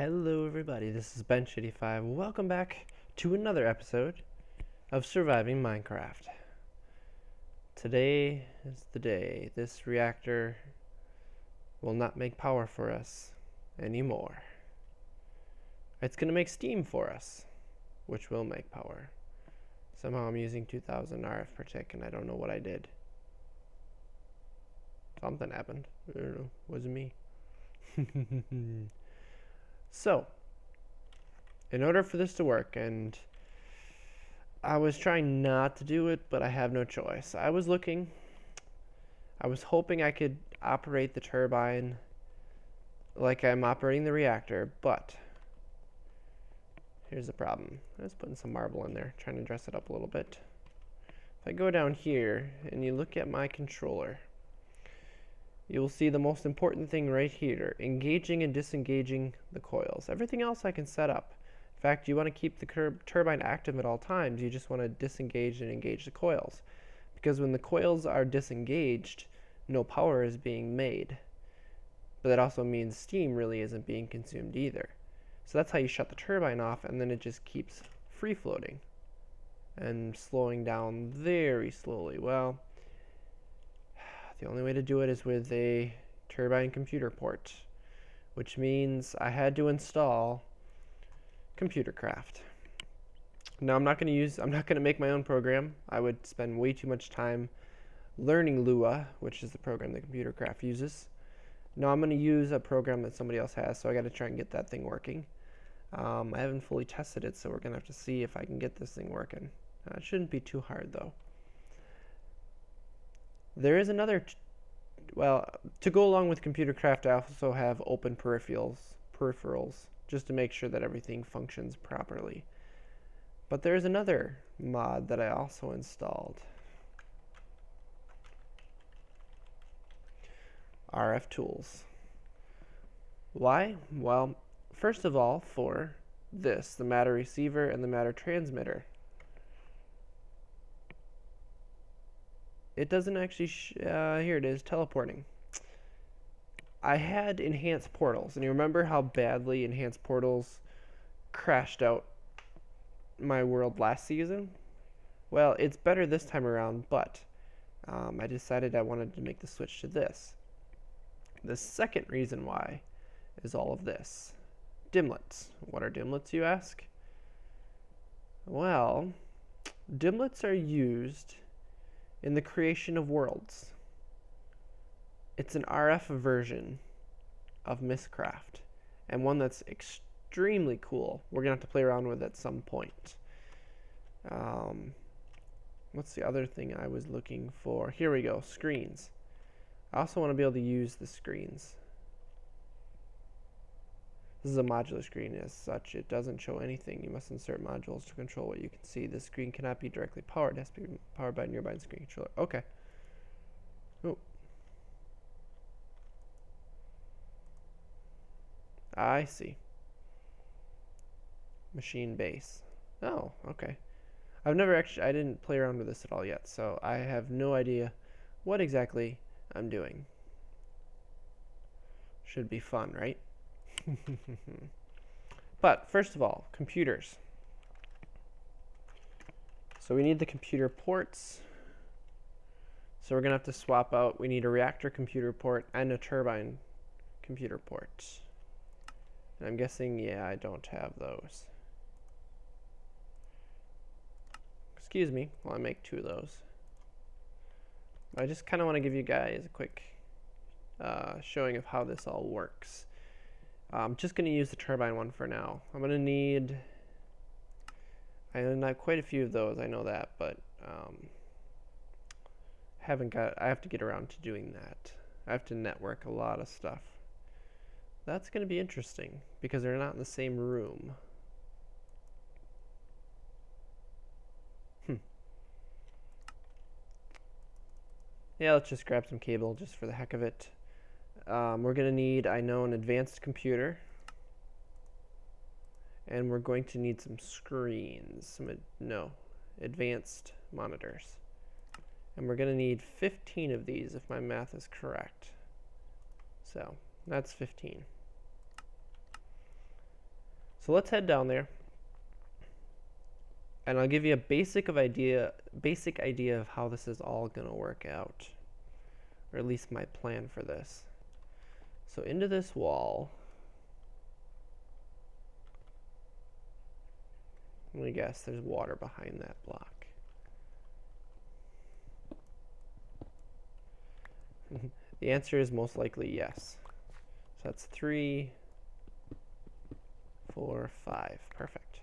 Hello everybody, this is Bench85. Welcome back to another episode of Surviving Minecraft. Today is the day this reactor will not make power for us anymore. It's going to make steam for us, which will make power. Somehow I'm using 2000 RF per tick and I don't know what I did. Something happened. I don't know. It wasn't me. So, in order for this to work, and I was trying not to do it, but I have no choice. I was hoping I could operate the turbine like I'm operating the reactor, but here's the problem. I was putting some marble in there, trying to dress it up a little bit. If I go down here and you look at my controller, you'll see the most important thing right here, engaging and disengaging the coils. Everything else I can set up. In fact, you want to keep the turbine active at all times. You just want to disengage and engage the coils. Because when the coils are disengaged, no power is being made. But that also means steam really isn't being consumed either. So that's how you shut the turbine off, and then it just keeps free floating and slowing down very slowly. Well, the only way to do it is with a turbine computer port, which means I had to install ComputerCraft. Now I'm not going to make my own program. I would spend way too much time learning Lua, which is the program that ComputerCraft uses. Now I'm going to use a program that somebody else has, so I got to try and get that thing working. I haven't fully tested it, so we're going to have to see if I can get this thing working. It shouldn't be too hard though. There is another, well, to go along with ComputerCraft, I also have open peripherals, just to make sure that everything functions properly. But there's another mod that I also installed. RF tools. Why? Well, first of all, for this, the matter receiver and the matter transmitter. It doesn't actually, here it is, teleporting. I had enhanced portals, and you remember how badly enhanced portals crashed out my world last season? Well, it's better this time around, but I decided I wanted to make the switch to this. The second reason why is all of this. Dimlets. What are dimlets, you ask? Well, dimlets are used in the creation of worlds. It's an RF version of Minecraft, and one that's extremely cool. We're gonna have to play around with at some point. What's the other thing I was looking for? Here we go, screens. I also want to be able to use the screens. This is a modular screen. As such, it doesn't show anything. You must insert modules to control what you can see. This screen cannot be directly powered. It has to be powered by a nearby screen controller. Okay. Oh. I see. Machine base. Oh, okay. I didn't play around with this at all yet, so I have no idea what exactly I'm doing. Should be fun, right? But first of all, computers. So we need the computer ports. So we're gonna have to swap out. We need a reactor computer port and a turbine computer port. And I'm guessing, yeah, I don't have those. Excuse me while I make two of those. I just kind of want to give you guys a quick showing of how this all works. I'm just going to use the turbine one for now. I'm going to need, I have quite a few of those, I know that, but I have to get around to doing that. I have to network a lot of stuff. That's going to be interesting because they're not in the same room. Yeah, let's just grab some cable just for the heck of it. We're going to need, I know, an advanced computer. And we're going to need some screens. Advanced monitors. And we're going to need 15 of these if my math is correct. So, that's 15. So let's head down there, and I'll give you a basic idea of how this is all going to work out, or at least my plan for this. So into this wall, let me guess, there's water behind that block. The answer is most likely yes. So that's 3, 4, 5. Perfect.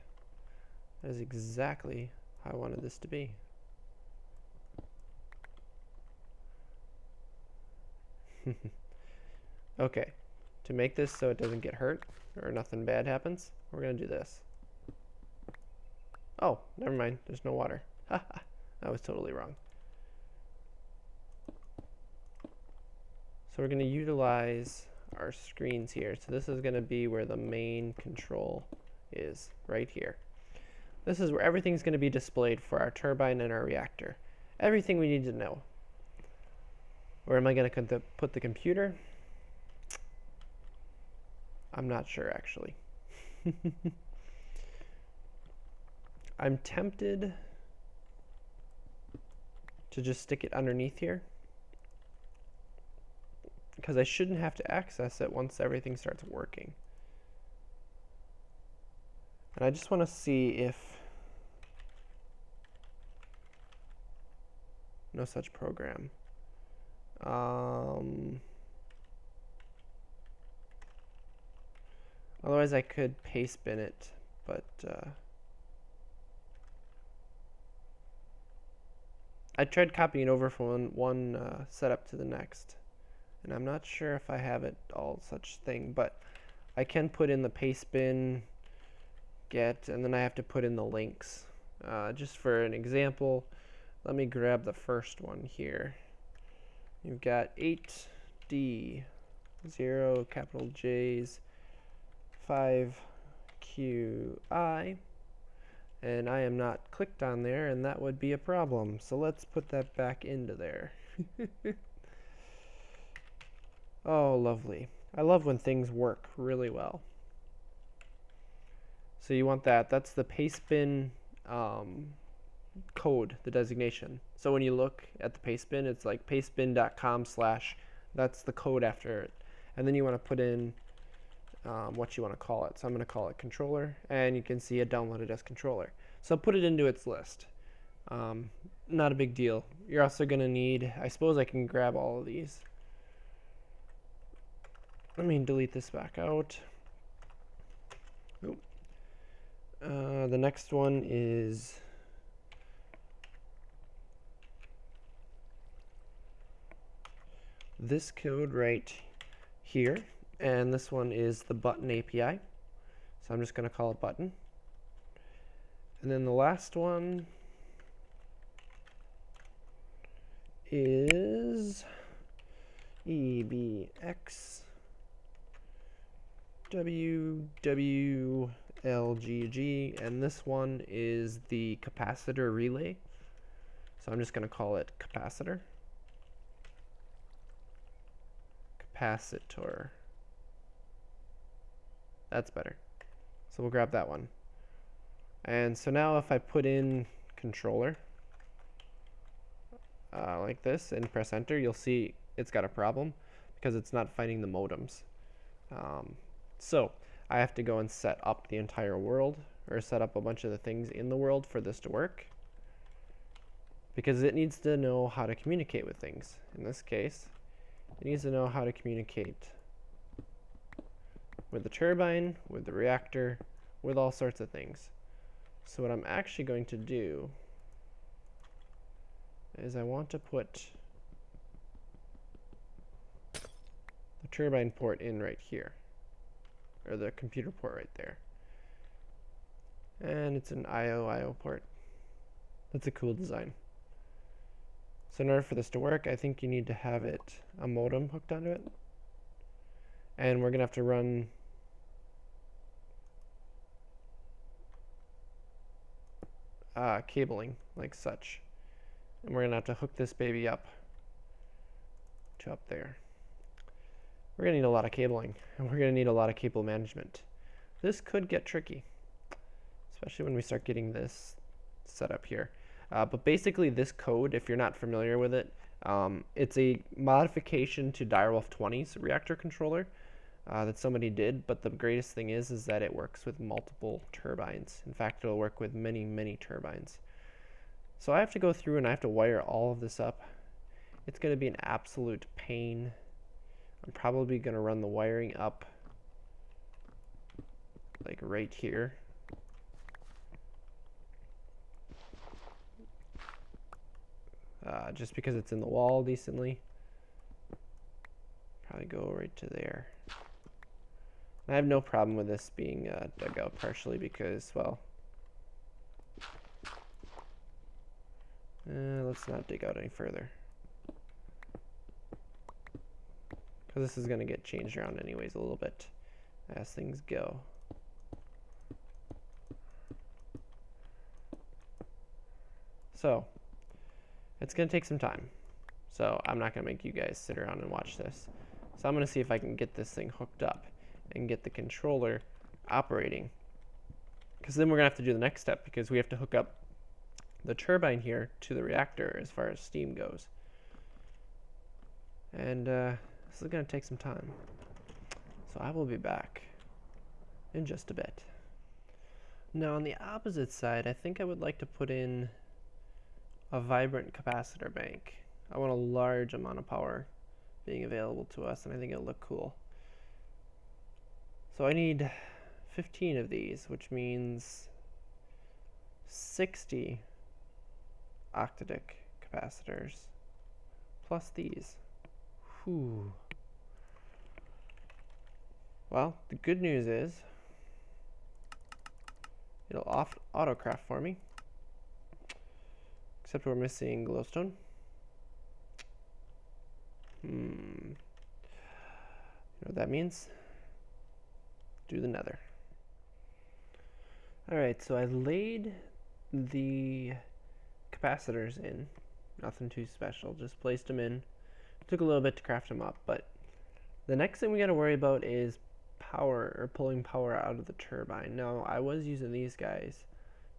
That is exactly how I wanted this to be. Okay, to make this so it doesn't get hurt or nothing bad happens, we're going to do this. Oh, never mind. There's no water. Haha, that was totally wrong. So we're going to utilize our screens here. So this is going to be where the main control is, right here. This is where everything's going to be displayed for our turbine and our reactor. Everything we need to know. Where am I going to put the computer? I'm not sure, actually. I'm tempted to just stick it underneath here, because I shouldn't have to access it once everything starts working. And I just want to see if no such program. Otherwise I could paste bin it, but I tried copying over from one setup to the next, and I'm not sure if I have it all such thing, but I can put in the paste bin get, and then I have to put in the links. Just for an example, let me grab the first one here. You've got 8D, 0 capital J's, 5QI, and I am not clicked on there, and that would be a problem. So let's put that back into there. Oh, lovely. I love when things work really well. So you want that. That's the pastebin code, the designation. So when you look at the pastebin, it's like pastebin.com/ that's the code after it. And then you want to put in what you want to call it. So I'm going to call it controller, and you can see it downloaded as controller. So put it into its list. Not a big deal. You're also going to need, I suppose I can grab all of these. Let me delete this back out. Oop. The next one is this code right here, and this one is the button API. So I'm just going to call it button. And then the last one is EBX WWLGG, and this one is the capacitor relay. So I'm just going to call it capacitor. Capacitor. That's better. So we'll grab that one. And so now if I put in controller like this and press enter, you'll see it's got a problem because it's not finding the modems. So I have to go and set up the entire world, or set up a bunch of the things in the world for this to work, because it needs to know how to communicate with things. In this case, it needs to know how to communicate with the turbine, with the reactor, with all sorts of things. So what I'm actually going to do is I want to put the turbine port in right here, or the computer port right there. And it's an IO port. That's a cool design. So in order for this to work, I think you need to have a modem hooked onto it. And we're going to have to run cabling like such. And we're going to have to hook this baby up to up there. We're going to need a lot of cabling, and we're going to need a lot of cable management. This could get tricky, especially when we start getting this set up here. But basically this code, if you're not familiar with it, it's a modification to Direwolf 20's reactor controller that somebody did, but the greatest thing is that it works with multiple turbines. In fact, it'll work with many, many turbines. So I have to go through and I have to wire all of this up. It's going to be an absolute pain. I'm probably going to run the wiring up like right here. Just because it's in the wall decently. Probably go right to there. I have no problem with this being dug out partially because, well, let's not dig out any further. Because this is going to get changed around anyways a little bit as things go. So, it's going to take some time. So, I'm not going to make you guys sit around and watch this. So, I'm going to see if I can get this thing hooked up and get the controller operating. Because then we're going to have to do the next step because we have to hook up the turbine here to the reactor as far as steam goes. And this is going to take some time. So I will be back in just a bit. Now on the opposite side, I think I would like to put in a vibrant capacitor bank. I want a large amount of power being available to us, and I think it'll look cool. So I need 15 of these, which means 60 octadic capacitors plus these. Whew. Well, the good news is it'll autocraft for me, except we're missing glowstone. You know what that means? Do the nether. Alright, so I laid the capacitors in. Nothing too special, just placed them in. Took a little bit to craft them up, but the next thing we got to worry about is power, or pulling power out of the turbine. Now, I was using these guys,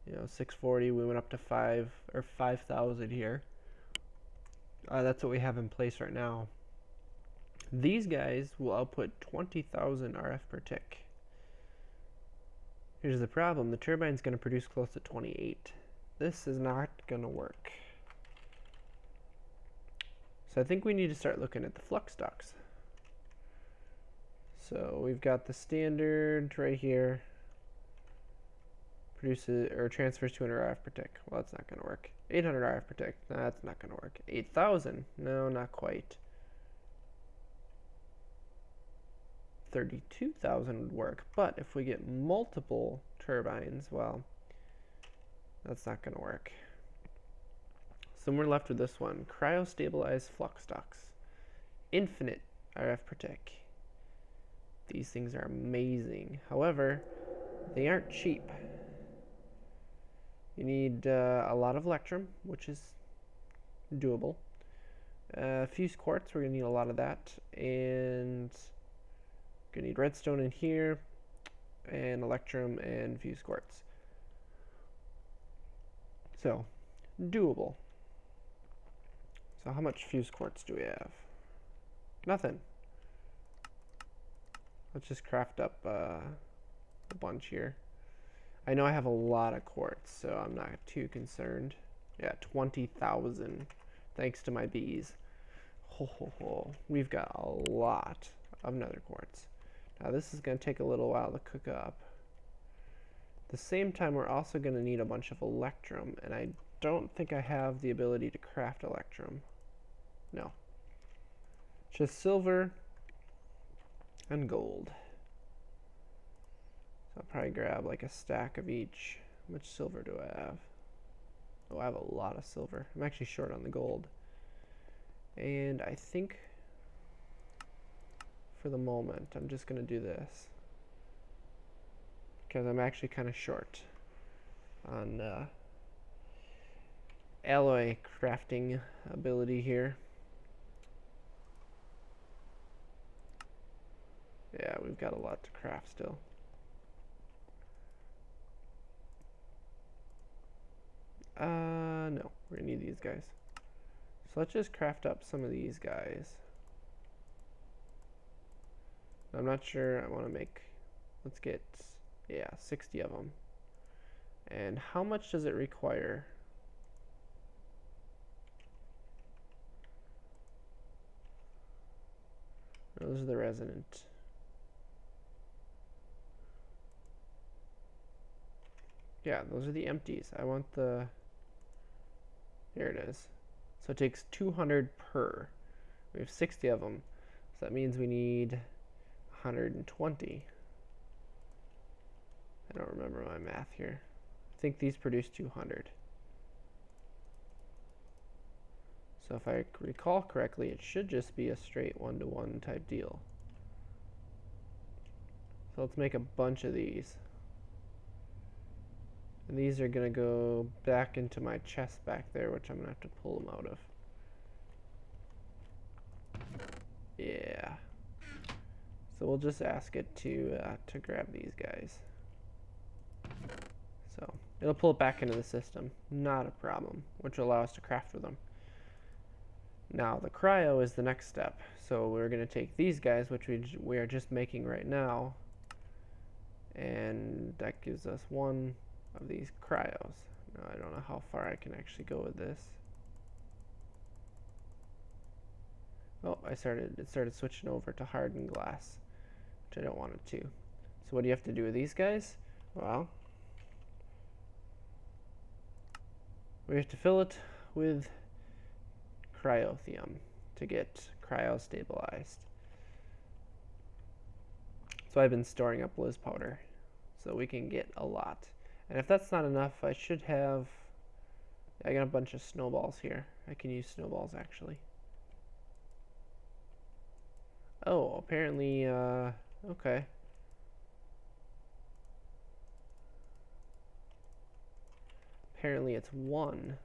you know, 640, we went up to 5,000 here. That's what we have in place right now. These guys will output 20,000 RF per tick. Here's the problem, the turbine's going to produce close to 28. This is not going to work. So I think we need to start looking at the flux ducts. So we've got the standard right here. Produces or transfers 200 RF per tick. Well, that's not going to work. 800 RF per tick. No, that's not going to work. 8,000. No, not quite. 32,000 would work, but if we get multiple turbines, well, that's not going to work. So we're left with this one, cryo-stabilized flux ducts, infinite RF per tick. These things are amazing. However, they aren't cheap. You need a lot of electrum, which is doable. Fused quartz, we're going to need a lot of that, and gonna need redstone in here, and electrum and fused quartz. So, doable. So how much fused quartz do we have? Nothing. Let's just craft up a bunch here. I know I have a lot of quartz, so I'm not too concerned. Yeah, 20,000, thanks to my bees. Ho ho ho. We've got a lot of nether quartz. Now this is going to take a little while to cook up. At the same time, we're also going to need a bunch of electrum, and I don't think I have the ability to craft electrum. No. Just silver and gold. So I'll probably grab like a stack of each. How much silver do I have? Oh, I have a lot of silver. I'm actually short on the gold. And I think for the moment, I'm just going to do this because I'm actually kind of short on alloy crafting ability here. Yeah, we've got a lot to craft still. No, we're gonna need these guys. So let's just craft up some of these guys. I'm not sure I want to make, let's get, yeah, 60 of them. And how much does it require? Those are the resonant. Yeah, those are the empties. I want the, here it is. So it takes 200 per. We have 60 of them. So that means we need 120. I don't remember my math here. I think these produce 200. So if I recall correctly, it should just be a straight one-to-one type deal. So let's make a bunch of these. And these are going to go back into my chest back there, which I'm going to have to pull them out of. Yeah. So we'll just ask it to grab these guys. So it'll pull it back into the system. Not a problem, which will allow us to craft with them. Now the cryo is the next step. So we're going to take these guys, which we are just making right now, and that gives us one of these cryos. Now I don't know how far I can actually go with this. Oh, it started switching over to hardened glass, which I don't want it to. So what do you have to do with these guys? Well, we have to fill it with cryothium to get cryo-stabilized. So I've been storing up Liz powder so we can get a lot. And if that's not enough, I should have, I got a bunch of snowballs here. I can use snowballs actually. Oh, apparently, okay. Apparently it's 1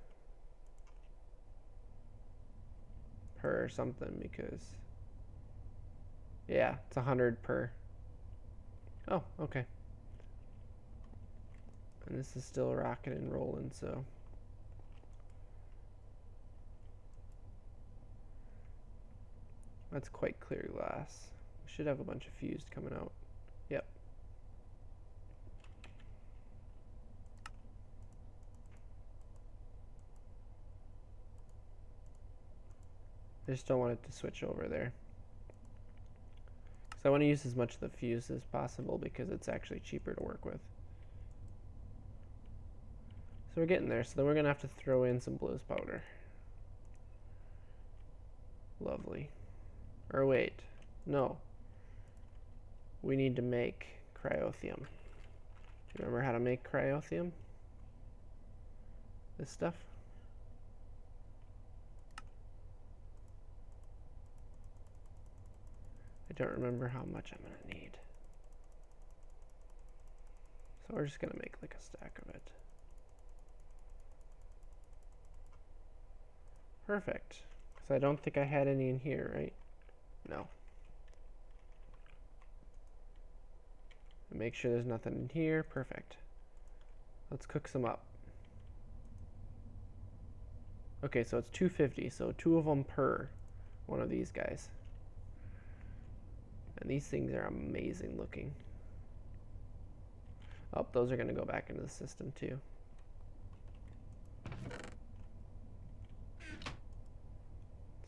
per something because, yeah, it's 100 per. Oh, okay. And this is still rocking and rolling, so. That's quite clear glass. We should have a bunch of fused coming out. Yep. I just don't want it to switch over there. So I want to use as much of the fuse as possible because it's actually cheaper to work with. So we're getting there. So then we're going to have to throw in some Blues powder. Lovely. Or wait, no. We need to make cryothium. Remember how to make cryothium? This stuff? I don't remember how much I'm going to need. So we're just going to make like a stack of it. Perfect. Because I don't think I had any in here, right? No. And make sure there's nothing in here. Perfect. Let's cook some up. Okay, so it's 250, so 2 of them per one of these guys. And these things are amazing looking. Oh, those are going to go back into the system too.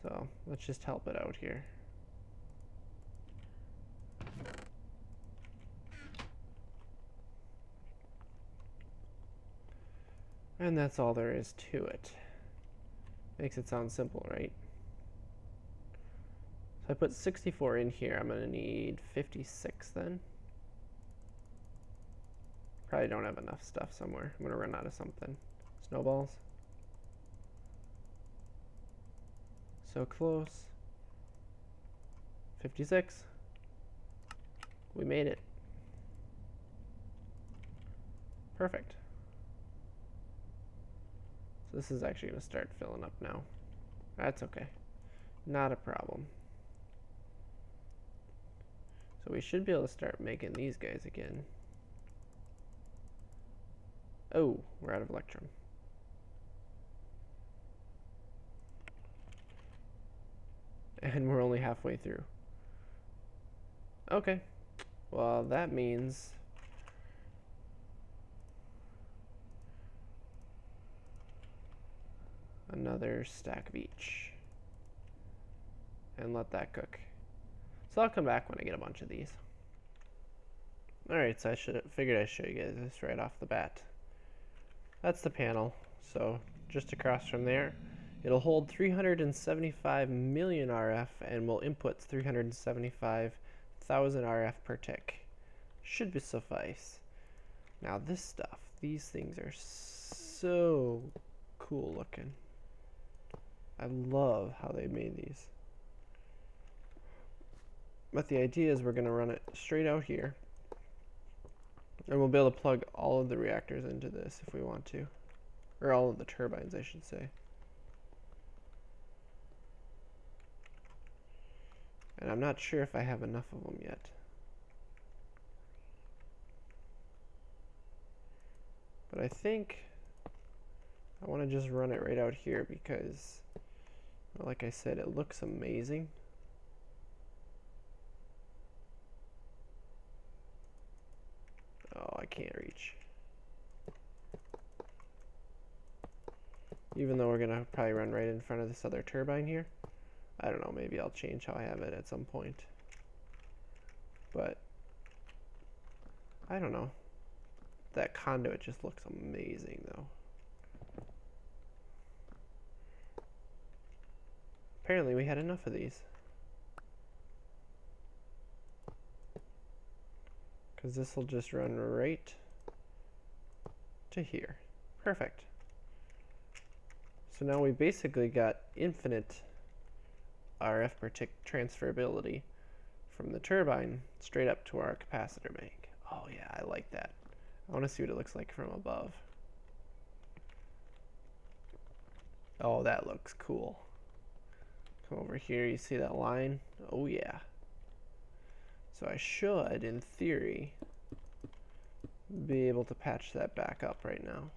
So let's just help it out here. And that's all there is to it. Makes it sound simple, right? So I put 64 in here. I'm going to need 56 then. Probably don't have enough stuff somewhere. I'm going to run out of something. Snowballs. So close. 56. We made it. Perfect. So this is actually going to start filling up now. That's okay. Not a problem. So we should be able to start making these guys again. Oh, we're out of electrum. And we're only halfway through. Okay. Well, that means another stack of each. And let that cook. So I'll come back when I get a bunch of these. Alright, so I figured I'd show you guys this right off the bat. That's the panel. So just across from there, it'll hold 375 million RF and will input 375,000 RF per tick. Should be suffice. Now this stuff, these things are so cool looking. I love how they made these. But the idea is we're going to run it straight out here. And we'll be able to plug all of the reactors into this if we want to. Or all of the turbines, I should say. And I'm not sure if I have enough of them yet. But I think I want to just run it right out here because, like I said, it looks amazing. Oh, I can't reach. Even though we're gonna probably run right in front of this other turbine here. I don't know, maybe I'll change how I have it at some point. But I don't know. That conduit just looks amazing though. Apparently we had enough of these. Because this will just run right to here. Perfect. So now we basically got infinite RF per tick transferability from the turbine straight up to our capacitor bank. Oh yeah, I like that. I want to see what it looks like from above. Oh, that looks cool. Come over here, you see that line? Oh yeah. So I should, in theory, be able to patch that back up right now.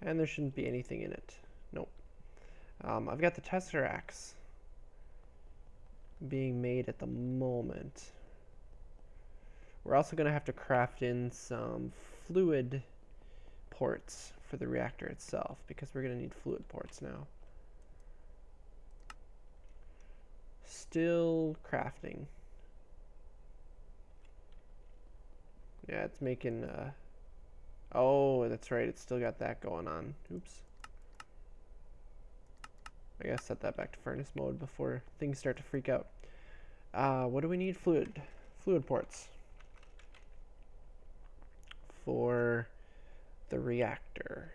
And there shouldn't be anything in it. Nope. I've got the tesseracts being made at the moment. We're also going to have to craft in some fluid ports for the reactor itself because we're going to need fluid ports now. Still crafting. Yeah, it's making, oh, that's right, it's still got that going on. Oops. I gotta set that back to furnace mode before things start to freak out. What do we need? Fluid ports for the reactor.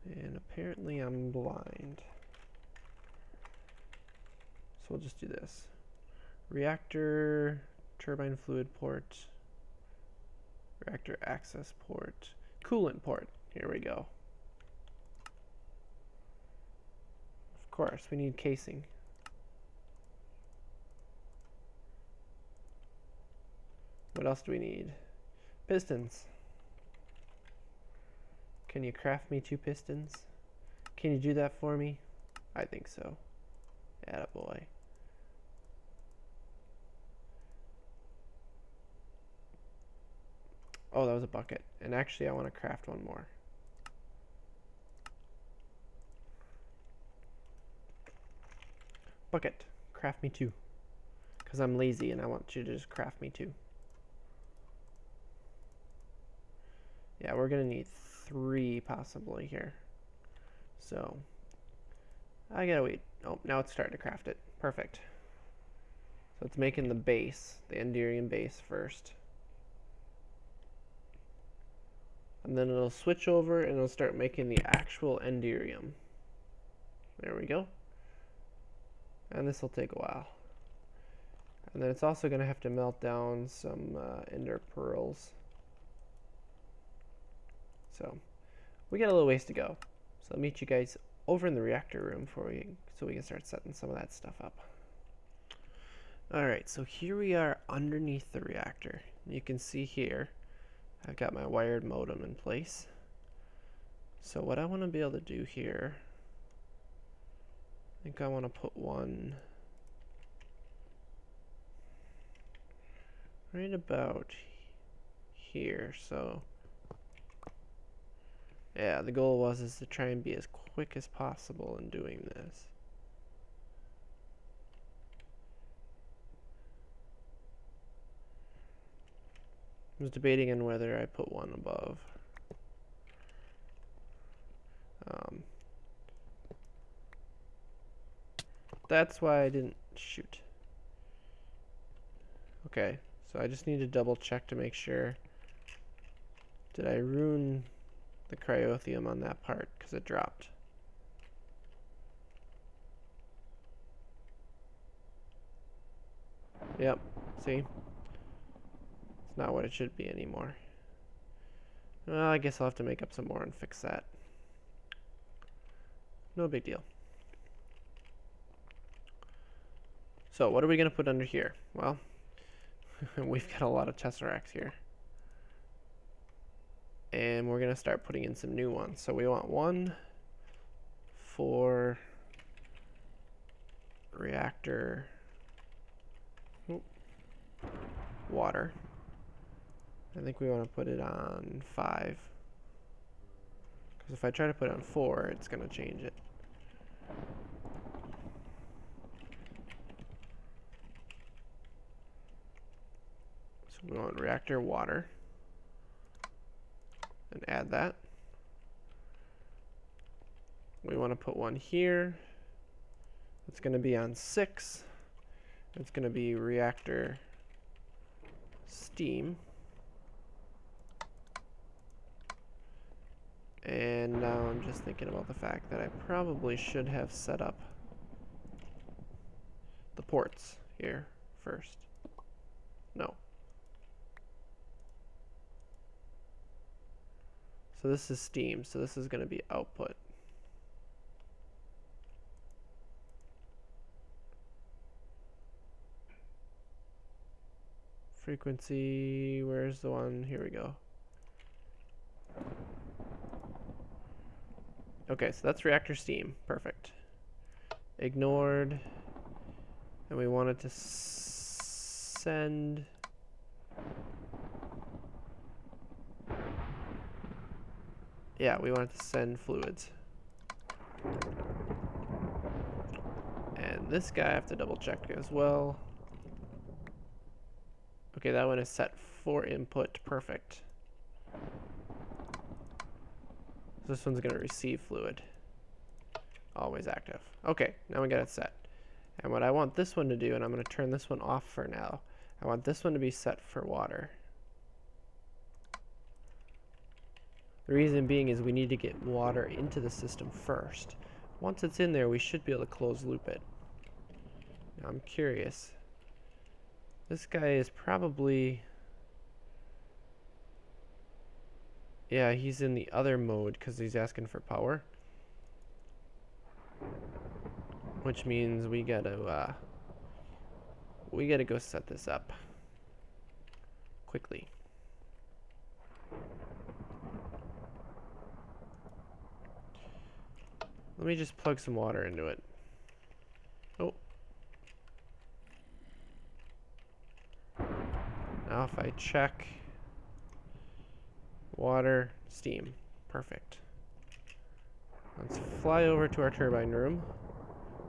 And apparently I'm blind. So we'll just do this. Reactor, turbine fluid port, reactor access port, coolant port. Here we go. Of course, we need casing. What else do we need? Pistons. Can you craft me 2 pistons? Can you do that for me? I think so. Attaboy. Oh, that was a bucket. And actually, I want to craft one more. Bucket. Craft me 2. Because I'm lazy and I want you to just craft me 2. Yeah, we're going to need 3 possibly here. So, I gotta wait. Oh, now it's starting to craft it. Perfect. So it's making the base, the Enderium base first. And then it'll switch over and it'll start making the actual Enderium. There we go. And this will take a while. And then it's also going to have to melt down some ender pearls. So we got a little ways to go. So I'll meet you guys over in the reactor room so we can start setting some of that stuff up. Alright, so here we are underneath the reactor. You can see here I've got my wired modem in place. So what I want to be able to do here, I think I want to put one right about here. So yeah, the goal is to try and be as quick as possible in doing this. I was debating on whether I put one above. That's why I didn't shoot. Okay, so I just need to double check to make sure. Did I ruin the cryotheum on that part because it dropped? Yep, see? It's not what it should be anymore. Well, I guess I'll have to make up some more and fix that. No big deal. So what are we going to put under here? Well, we've got a lot of tesseracts here. And we're going to start putting in some new ones. So we want one for reactor water. I think we want to put it on 5. Because if I try to put it on 4, it's going to change it. So we want reactor water. And add that. We want to put one here. It's going to be on 6. It's going to be reactor steam. And now I'm just thinking about the fact that I probably should have set up the ports here first. No. So this is steam, so this is going to be output. Frequency, where's the one? Here we go. Okay, so that's reactor steam. Perfect. Ignored. And we wanted to send... Yeah, we wanted to send fluids. And this guy I have to double check as well. Okay, that one is set for input. Perfect. This one's going to receive fluid. Always active. Okay, now we got it set. And what I want this one to do, and I'm going to turn this one off for now, I want this one to be set for water. The reason being is we need to get water into the system first. Once it's in there, we should be able to close loop it. Now I'm curious. This guy is probably... Yeah, he's in the other mode because he's asking for power. Which means we gotta go set this up quickly. Let me just plug some water into it. Oh. Now if I check water, steam. Perfect. Let's fly over to our turbine room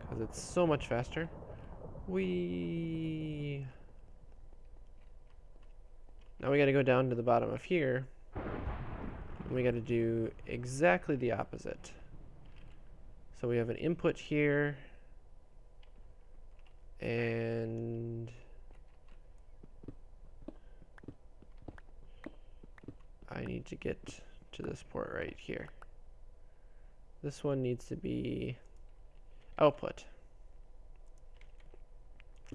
because it's so much faster. Now we gotta go down to the bottom of here and we gotta do exactly the opposite. So we have an input here and I need to get to this port right here. This one needs to be output.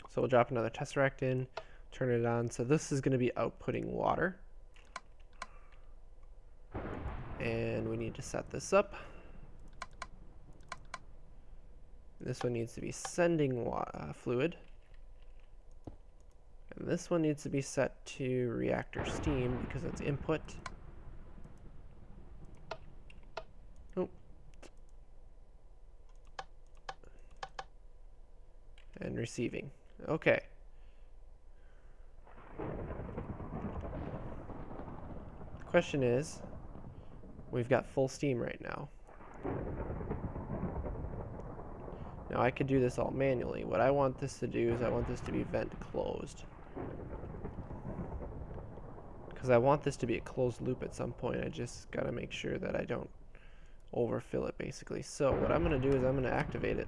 So we'll drop another tesseract in, turn it on. So this is going to be outputting water. And we need to set this up. This one needs to be sending fluid. And this one needs to be set to reactor steam because it's input. and receiving. Okay. The question is, we've got full steam right now. Now I could do this all manually. What I want this to do is I want this to be vent closed. Because I want this to be a closed loop at some point. I just gotta make sure that I don't overfill it basically. So what I'm gonna do is I'm gonna activate it.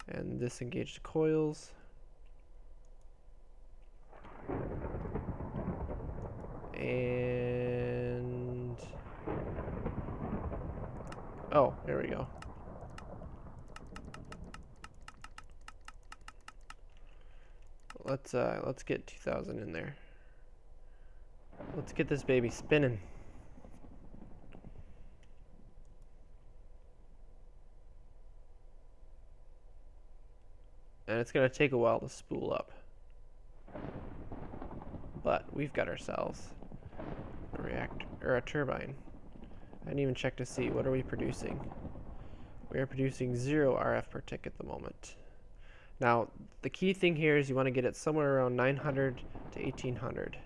And disengage the coils. And oh, there we go. Let's get 2000 in there. Let's get this baby spinning. And it's gonna take a while to spool up. But we've got ourselves a reactor or a turbine. I didn't even check to see what are we producing. We are producing 0 RF per tick at the moment. Now the key thing here is you want to get it somewhere around 900 to 1800.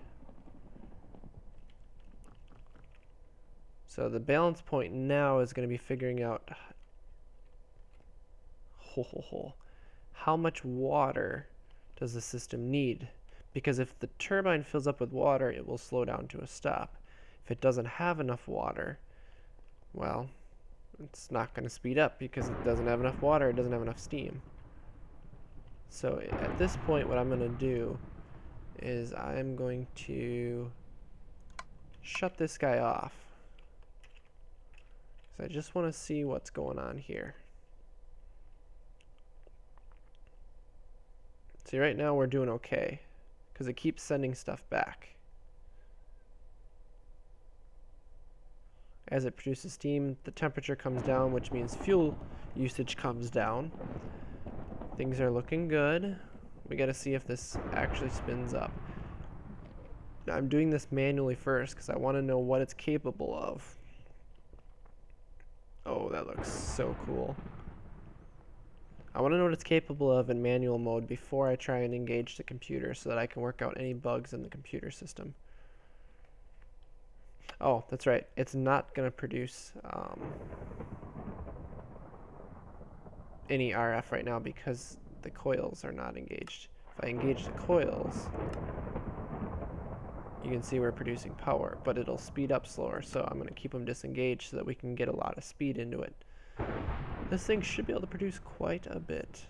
So the balance point now is going to be figuring out how much water does the system need. Because if the turbine fills up with water, it will slow down to a stop. If it doesn't have enough water, well, it's not going to speed up because it doesn't have enough water, it doesn't have enough steam. So at this point, what I'm going to do is I'm going to shut this guy off. So I just want to see what's going on here. See, right now we're doing okay because it keeps sending stuff back. As it produces steam, the temperature comes down, which means fuel usage comes down. Things are looking good. We got to see if this actually spins up. I'm doing this manually first because I want to know what it's capable of. Oh, that looks so cool. I want to know what it's capable of in manual mode before I try and engage the computer so that I can work out any bugs in the computer system. Oh, that's right. It's not going to produce any RF right now because the coils are not engaged. If I engage the coils, you can see we're producing power, but it'll speed up slower, so I'm going to keep them disengaged so that we can get a lot of speed into it. This thing should be able to produce quite a bit.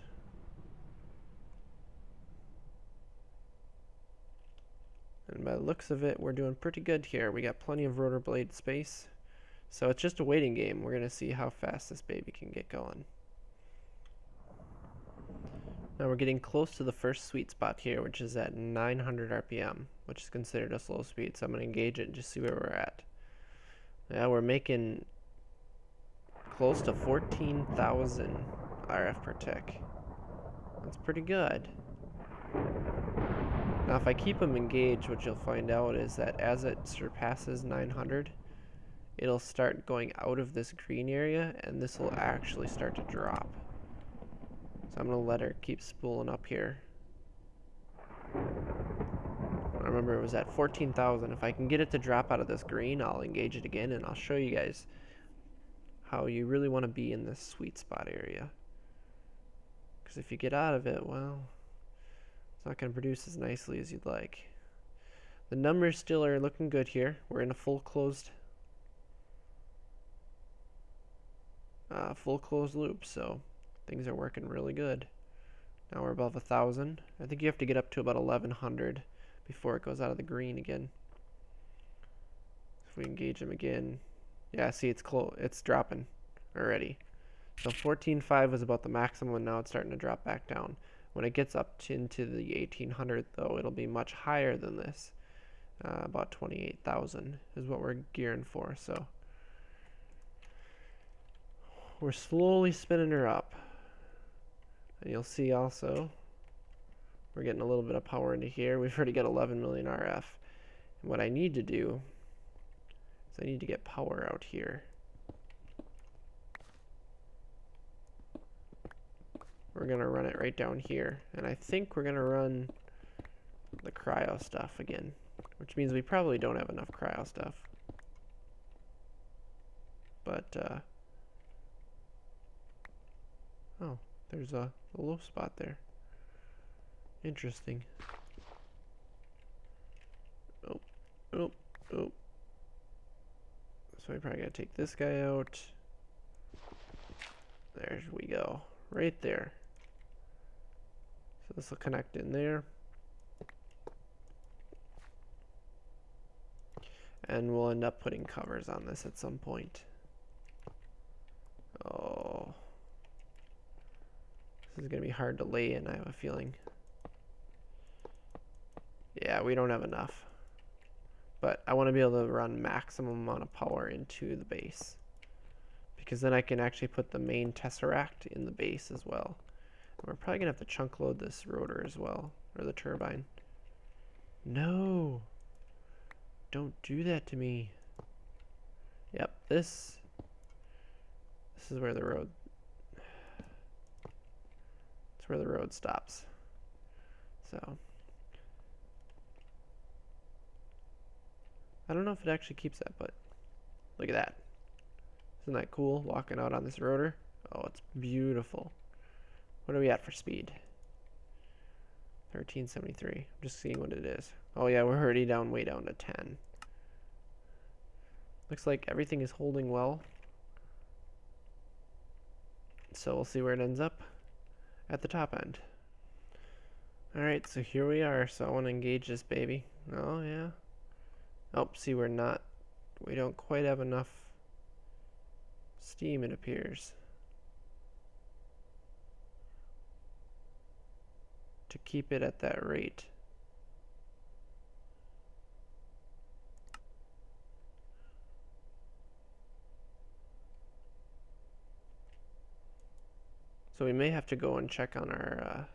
And by the looks of it, we're doing pretty good here. We got plenty of rotor blade space. So it's just a waiting game. We're going to see how fast this baby can get going. Now we're getting close to the first sweet spot here, which is at 900 RPM, which is considered a slow speed. So I'm going to engage it and just see where we're at. Yeah, we're making close to 14,000 RF per tick. That's pretty good. Now if I keep them engaged, what you'll find out is that as it surpasses 900, it'll start going out of this green area and this will actually start to drop. So I'm going to let her keep spooling up here. I remember it was at 14,000. If I can get it to drop out of this green, I'll engage it again and I'll show you guys how you really want to be in this sweet spot area. Because if you get out of it, well, it's not going to produce as nicely as you'd like. The numbers still are looking good here. We're in a full closed loop, so things are working really good. Now we're above 1,000. I think you have to get up to about 1,100 before it goes out of the green again. If we engage them again, yeah, see it's dropping already. So 14.5 was about the maximum, and now it's starting to drop back down. When it gets up into the 1,800 though, it'll be much higher than this. About 28,000 is what we're gearing for. So we're slowly spinning her up. And you'll see also we're getting a little bit of power into here. We've already got 11 million RF. And what I need to do is I need to get power out here. We're gonna run it right down here, and I think we're gonna run the cryo stuff again, which means we probably don't have enough cryo stuff. But oh, there's a low spot there. Interesting. Oh, oh, oh. So we probably gotta take this guy out. There we go. Right there. So this will connect in there. And we'll end up putting covers on this at some point. Oh. This is gonna be hard to lay in, I have a feeling. Yeah, we don't have enough. But I want to be able to run maximum amount of power into the base, because then I can actually put the main tesseract in the base as well. And we're probably gonna have to chunk load this rotor as well, or the turbine. No, don't do that to me. Yep, this is where the road. It's where the road stops. So. I don't know if it actually keeps that, but look at that. Isn't that cool, walking out on this rotor? Oh, it's beautiful. What are we at for speed? 1373. I'm just seeing what it is. Oh yeah, we're already down, way down to 10. Looks like everything is holding well. So we'll see where it ends up at the top end. Alright, so here we are. So I want to engage this baby. Oh yeah. Oh, see, we don't quite have enough steam, it appears, to keep it at that rate. So we may have to go and check on our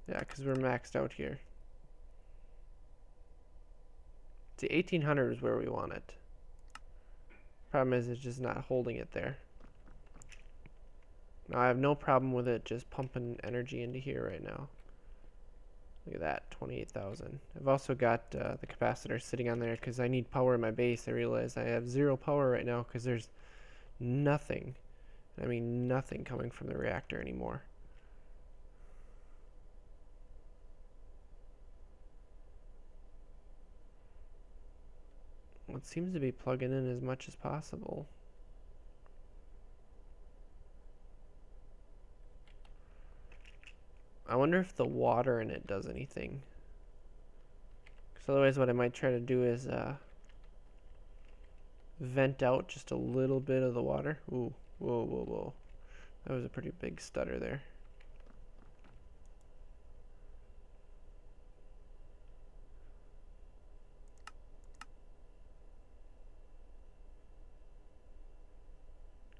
yeah, because we're maxed out here. See, 1800 is where we want it. Problem is, it's just not holding it there. Now, I have no problem with it just pumping energy into here right now. Look at that, 28,000. I've also got the capacitor sitting on there because I need power in my base. I realize I have 0 power right now because there's nothing, I mean nothing, coming from the reactor anymore. It seems to be plugging in as much as possible. I wonder if the water in it does anything. Because otherwise what I might try to do is vent out just a little bit of the water. Ooh, whoa, whoa, whoa. That was a pretty big stutter there.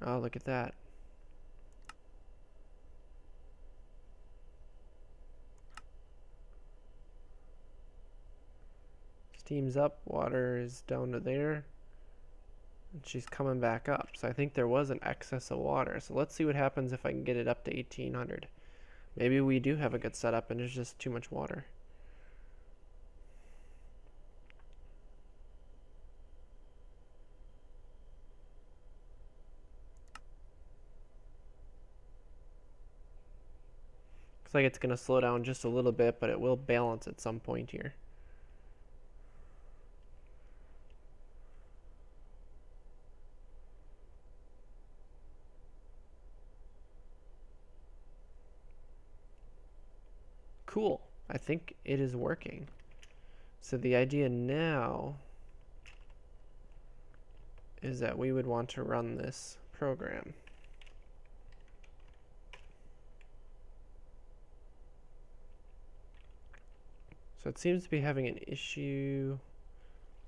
Oh, look at that. Steam's up, water is down to there, and she's coming back up. So I think there was an excess of water. So let's see what happens if I can get it up to 1800. Maybe we do have a good setup and there's just too much water. Looks like it's going to slow down just a little bit, but it will balance at some point here. Cool. I think it is working. So the idea now is that we would want to run this program. So it seems to be having an issue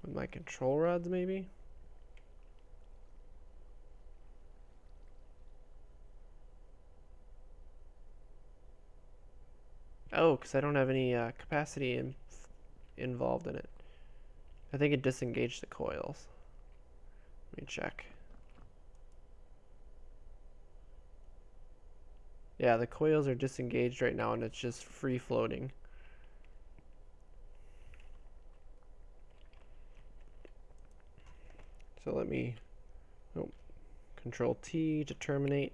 with my control rods, maybe. Oh, because I don't have any capacity involved in it. I think it disengaged the coils. Let me check. Yeah, the coils are disengaged right now and it's just free floating. So let me Control T to terminate.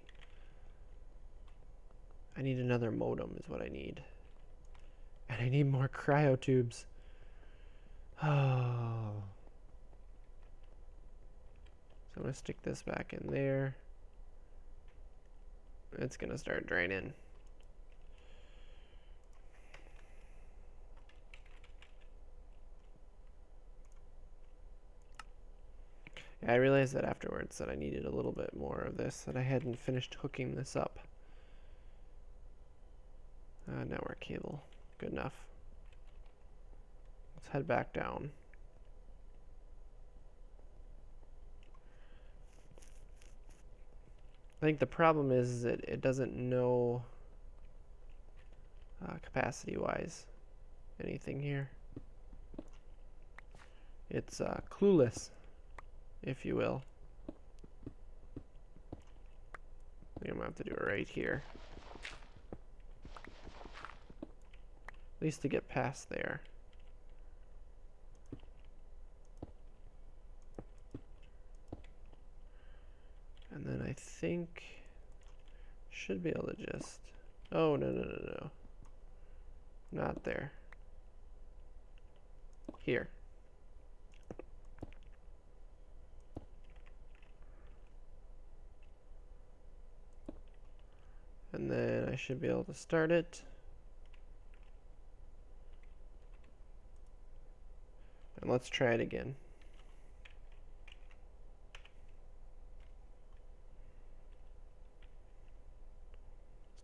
I need another modem is what I need. And I need more cryo tubes. Oh. So I'm going to stick this back in there. It's going to start draining. Yeah, I realized that afterwards that I needed a little bit more of this, that I hadn't finished hooking this up. Network cable. Good enough. Let's head back down. I think the problem is that it doesn't know capacity-wise anything here. It's clueless, if you will. I think I'm gonna have to do it right here. At least to get past there. And then I think should be able to just, oh no. Not there. Here. And then I should be able to start it. And let's try it again.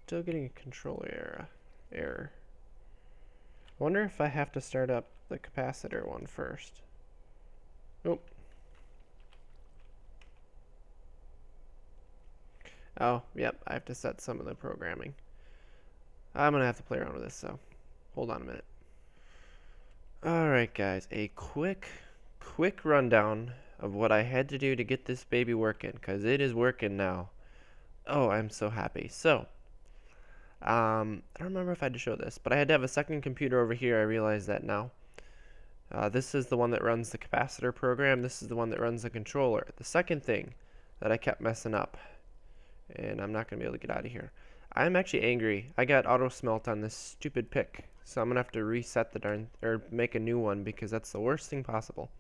Still getting a controller error. I wonder if I have to start up the capacitor one first. Nope. Oh, yep, I have to set some of the programming. I'm gonna have to play around with this, so hold on a minute. Alright guys, a quick rundown of what I had to do to get this baby working, because it is working now. Oh, I'm so happy. So, I don't remember if I had to show this, but I had to have a second computer over here. I realize that now. This is the one that runs the capacitor program. This is the one that runs the controller. The second thing that I kept messing up, and I'm not going to be able to get out of here. I'm actually angry. I got auto smelt on this stupid pick, so I'm going to have to reset the darn, or make a new one, because that's the worst thing possible.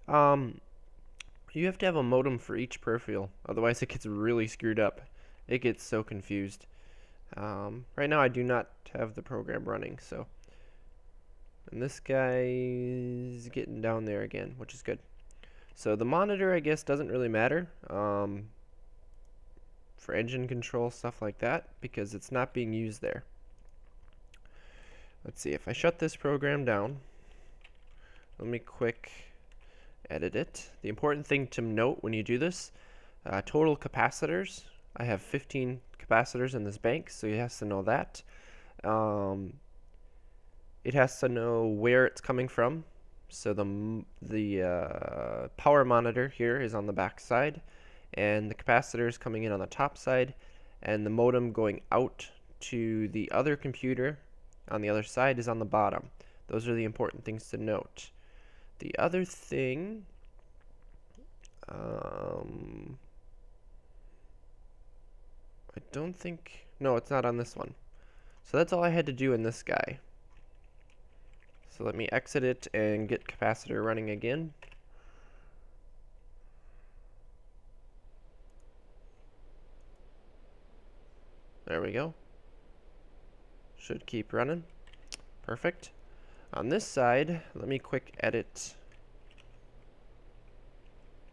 You have to have a modem for each peripheral, otherwise it gets really screwed up. It gets so confused. Right now I do not have the program running, so. And this guy is getting down there again, which is good. So the monitor, I guess, doesn't really matter for engine control, stuff like that, because it's not being used there. Let's see, if I shut this program down, let me quick edit it. The important thing to note when you do this, total capacitors, I have 15 capacitors in this bank, so it has to know that. It has to know where it's coming from. So the power monitor here is on the back side, and the capacitor is coming in on the top side, and the modem going out to the other computer on the other side is on the bottom. Those are the important things to note. The other thing, I don't think, no, it's not on this one. So that's all I had to do in this guy. So let me exit it and get capacitor running again. There we go. Should keep running. Perfect. On this side, let me quick edit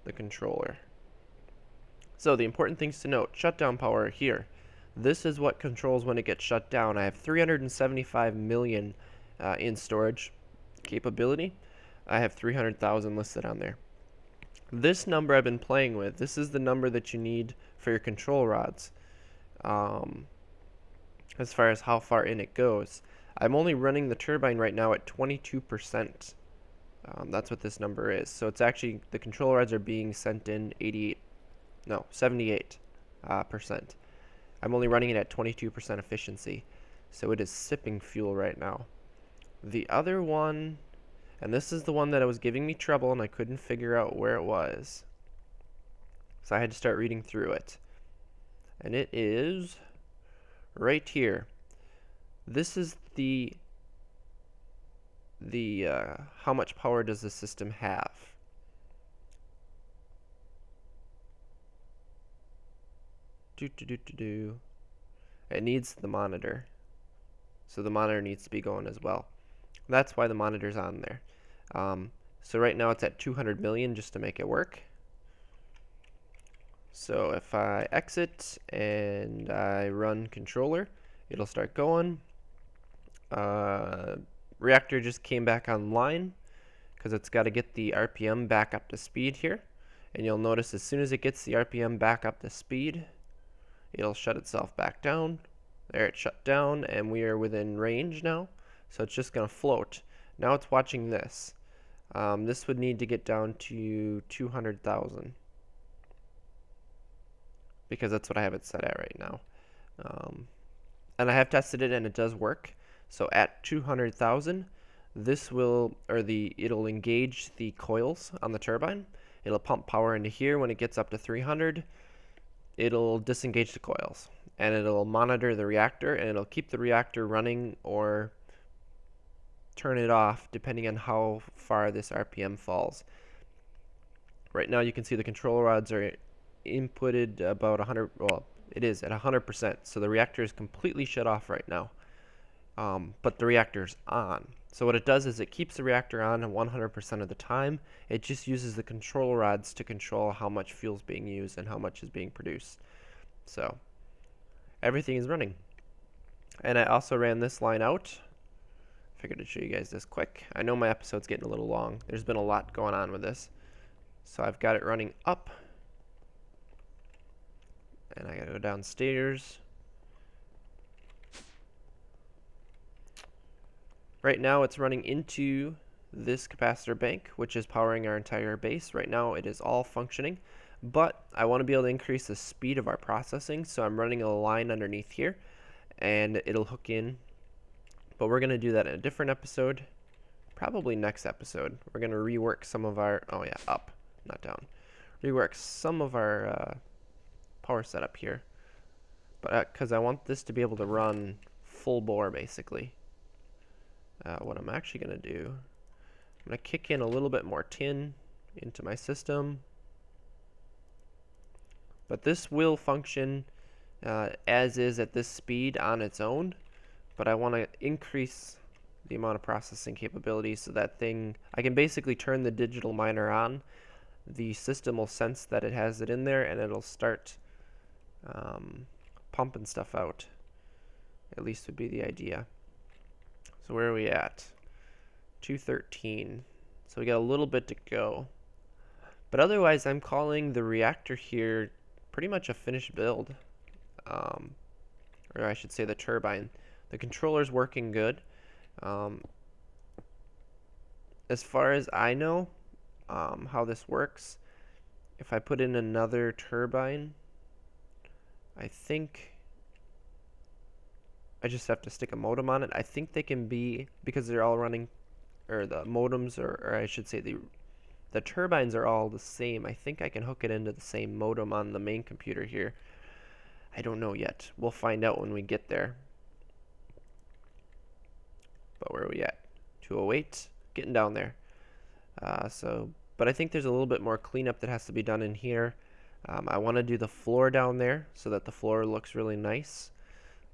the controller. So the important things to note, shutdown power here. This is what controls when it gets shut down. I have 375 million in storage capability. I have 300,000 listed on there. This number I've been playing with, this is the number that you need for your control rods. As far as how far in it goes. I'm only running the turbine right now at 22%. That's what this number is. So it's actually, the control rods are being sent in 78%. I'm only running it at 22% efficiency. So it is sipping fuel right now. The other one, and this is the one that was giving me trouble and I couldn't figure out where it was. So I had to start reading through it. And it is right here. This is the how much power does the system have? It needs the monitor. So the monitor needs to be going as well. That's why the monitor's on there. So right now it's at 200 million just to make it work. So if I exit and I run controller, it'll start going. Reactor just came back online because it's got to get the RPM back up to speed here. And you'll notice as soon as it gets the RPM back up to speed, it'll shut itself back down. There, it shut down, and we are within range now. So it's just going to float. Now it's watching this. This would need to get down to 200,000. Because that's what I have it set at right now. And I have tested it and it does work. So at 200,000, this will, it'll engage the coils on the turbine. It'll pump power into here. When it gets up to 300, it'll disengage the coils. And it'll monitor the reactor, and it'll keep the reactor running or turn it off depending on how far this RPM falls. Right now you can see the control rods are inputted about 100, well, it is at 100%, so the reactor is completely shut off right now. But the reactor's on. So what it does is it keeps the reactor on 100% of the time. It just uses the control rods to control how much fuel is being used and how much is being produced. So everything is running. And I also ran this line out. Figured I'd show you guys this quick. I know my episode's getting a little long. There's been a lot going on with this. So I've got it running up. And I gotta go downstairs. Right now it's running into this capacitor bank, which is powering our entire base. Right now it is all functioning, but I want to be able to increase the speed of our processing, so I'm running a line underneath here, and it'll hook in. But we're going to do that in a different episode, probably next episode. We're going to rework some of our, oh yeah, up, not down. Rework some of our power setup here, but because I want this to be able to run full bore basically. What I'm actually going to do, I'm going to kick in a little bit more tin into my system. But this will function as is at this speed on its own. But I want to increase the amount of processing capability so that thing, I can basically turn the digital miner on. The system will sense that it has it in there, and it'll start pumping stuff out. At least would be the idea. So where are we at? 213. So we got a little bit to go. But otherwise, I'm calling the reactor here pretty much a finished build. Or I should say the turbine. The controller's working good. As far as I know, how this works, if I put in another turbine, I think I just have to stick a modem on it. I think they can be, because they're all running, or the modems, or I should say the turbines are all the same. I think I can hook it into the same modem on the main computer here. I don't know yet. We'll find out when we get there. But where are we at? 208, getting down there. But I think there's a little bit more cleanup that has to be done in here. I want to do the floor down there so that the floor looks really nice.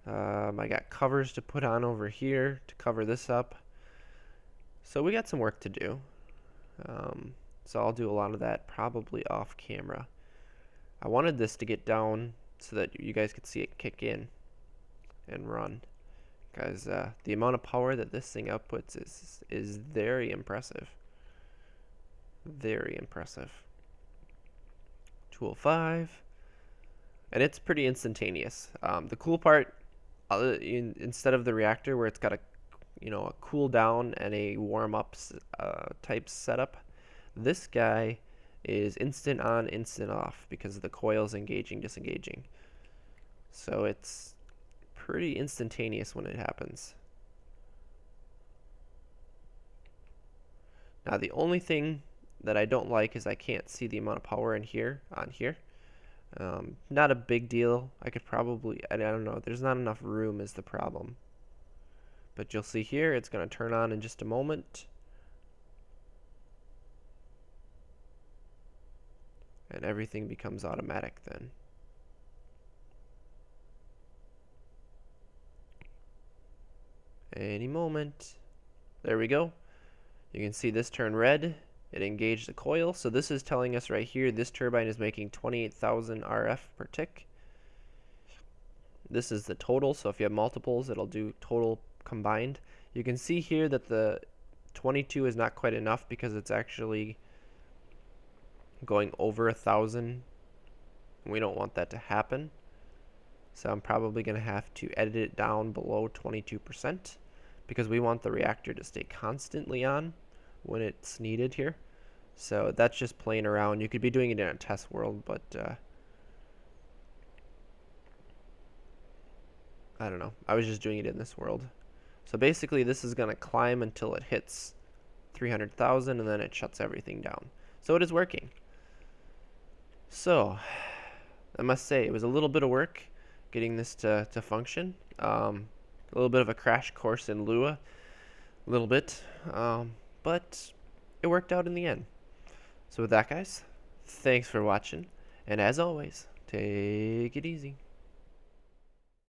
I got covers to put on over here to cover this up. So we got some work to do. So I'll do a lot of that probably off camera. I wanted this to get down so that you guys could see it kick in and run. Guys, the amount of power that this thing outputs is very impressive. Very impressive. 205. And it's pretty instantaneous. The cool part, instead of the reactor where it's got to you know, a cool down and a warm up type setup, this guy is instant on, instant off because the coil's engaging, disengaging. So it's pretty instantaneous when it happens. Now the only thing that I don't like is I can't see the amount of power in here, on here. Not a big deal. I could probably, I don't know, there's not enough room is the problem. But you'll see here, it's going to turn on in just a moment. And everything becomes automatic then. Any moment. There we go. You can see this turn red. It engaged the coil. So this is telling us right here, this turbine is making 28,000 RF per tick. This is the total. So if you have multiples, it'll do total combined. You can see here that the 22 is not quite enough because it's actually going over 1,000. We don't want that to happen. So I'm probably going to have to edit it down below 22% because we want the reactor to stay constantly on when it's needed here. So that's just playing around. You could be doing it in a test world, but I don't know. I was just doing it in this world. So basically this is going to climb until it hits 300,000 and then it shuts everything down. So it is working. So I must say it was a little bit of work getting this to function. A little bit of a crash course in Lua, a little bit, but it worked out in the end. So with that, guys, thanks for watching, and as always, take it easy.